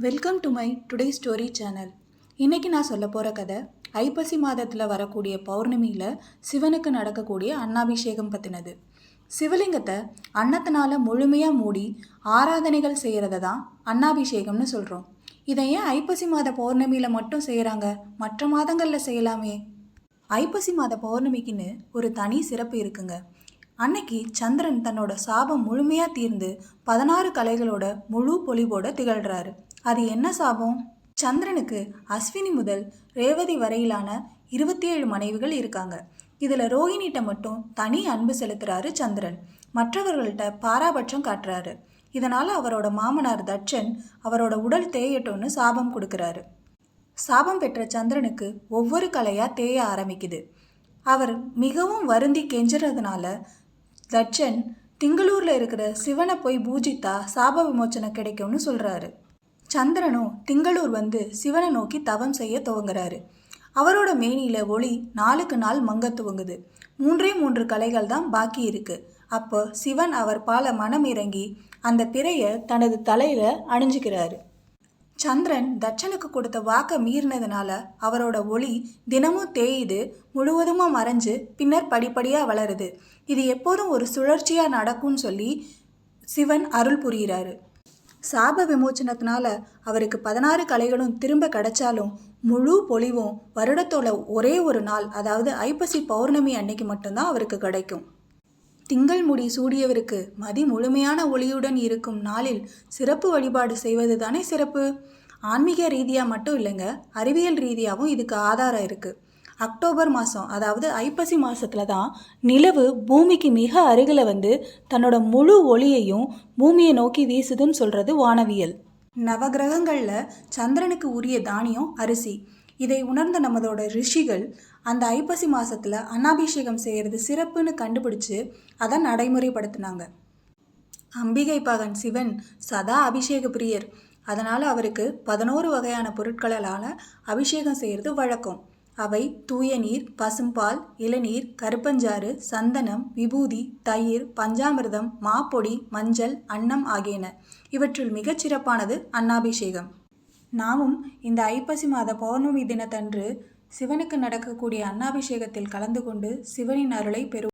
Welcome to my today story channel. இன்றைக்கி நான் சொல்ல போகிற கதை ஐப்பசி மாதத்தில் வரக்கூடிய பௌர்ணமியில் சிவனுக்கு நடக்கக்கூடிய அன்னாபிஷேகம் பற்றினது. சிவலிங்கத்தை அன்னத்தினால் முழுமையாக மூடி ஆராதனைகள் செய்கிறத தான் அன்னாபிஷேகம்னு சொல்கிறோம். இதை ஏன் ஐப்பசி மாத பௌர்ணமியில் மட்டும் செய்கிறாங்க? மற்ற மாதங்களில் செய்யலாமே. ஐப்பசி மாத பௌர்ணமிக்குன்னு ஒரு தனி சிறப்பு இருக்குங்க. அன்னைக்கு சந்திரன் தன்னோட சாபம் முழுமையாக தீர்ந்து 16 கலைகளோட முழு பொலிவோட திகழ்கிறாரு. அது என்ன சாபம்? சந்திரனுக்கு அஸ்வினி முதல் ரேவதி வரையிலான 27 மனைவிகள் இருக்காங்க. இதில் ரோஹிணிட்ட மட்டும் தனி அன்பு செலுத்துறாரு சந்திரன். மற்றவர்கள்ட்ட பாராபட்சம் காட்டுறாரு. இதனால் அவரோட மாமனார் தட்சன் அவரோட உடல் தேயட்டும்னு சாபம் கொடுக்குறாரு. சாபம் பெற்ற சந்திரனுக்கு ஒவ்வொரு கலையாக தேய ஆரம்பிக்குது. அவர் மிகவும் வருந்தி கெஞ்சுறதுனால தட்சன் திங்களூரில் இருக்கிற சிவனை போய் பூஜித்தா சாப விமோச்சனம் கிடைக்கும்னு சொல்கிறாரு. சந்திரனும் திங்களூர் வந்து சிவனை நோக்கி தவம் செய்ய துவங்குறாரு. அவரோட மேனியில் ஒளி நாளுக்கு நாள் மங்க துவங்குது. 3 கலைகள் தான் பாக்கி இருக்கு. அப்போ சிவன் அவர் பால மனம் இறங்கி அந்த பிறையை தனது தலையில் அணிஞ்சுக்கிறாரு. சந்திரன் தட்சனுக்கு கொடுத்த வாக்கை மீறினதுனால அவரோட ஒளி தினமும் தேயுது, முழுவதுமாக மறைஞ்சு பின்னர் படிப்படியாக வளருது. இது எப்போதும் ஒரு சுழற்சியாக நடக்கும்னு சொல்லி சிவன் அருள் புரிகிறாரு. சாப விமோச்சனத்தினால அவருக்கு 16 கலைகளும் திரும்ப கிடைச்சாலும் முழு பொலிவும் வருடத்தோட ஒரே ஒரு நாள், அதாவது ஐப்பசி பௌர்ணமி அன்னைக்கு மட்டும்தான் அவருக்கு கிடைக்கும். திங்கள் முடி சூடியவருக்கு மதி முழுமையான ஒளியுடன் இருக்கும் நாளில் சிறப்பு வழிபாடு செய்வது தானே சிறப்பு. ஆன்மீக ரீதியாக மட்டும் இல்லைங்க, அறிவியல் ரீதியாகவும் இதுக்கு ஆதாரம் இருக்குது. அக்டோபர் மாதம், அதாவது ஐப்பசி மாதத்தில் தான் நிலவு பூமிக்கு மிக அருகில் வந்து தன்னோட முழு ஒளியையும் பூமியை நோக்கி வீசுதுன்னு சொல்கிறது வானவியல். நவகிரகங்களில் சந்திரனுக்கு உரிய தானியம் அரிசி. இதை உணர்ந்த நம்மளோட ரிஷிகள் அந்த ஐப்பசி மாதத்தில் அன்னாபிஷேகம் செய்கிறது சிறப்புன்னு கண்டுபிடிச்சு அதை நடைமுறைப்படுத்தினாங்க. அம்பிகை பாகன் சிவன் சதா அபிஷேக பிரியர். அதனால் அவருக்கு 11 வகையான பொருட்களால் அபிஷேகம் செய்கிறது வழக்கம். அவை தூய நீர், பசும்பால், இளநீர், கருப்பஞ்சாறு, சந்தனம், விபூதி, தயிர், பஞ்சாமிர்தம், மாப்பொடி, மஞ்சள், அன்னம் ஆகியன. இவற்றில் மிகச்சிறப்பானது அன்னாபிஷேகம். நாமும் இந்த ஐப்பசி மாத பௌர்ணமி தினத்தன்று சிவனுக்கு நடக்கக்கூடிய அன்னாபிஷேகத்தில் கலந்து கொண்டு சிவனின் அருளை பெறுவோம்.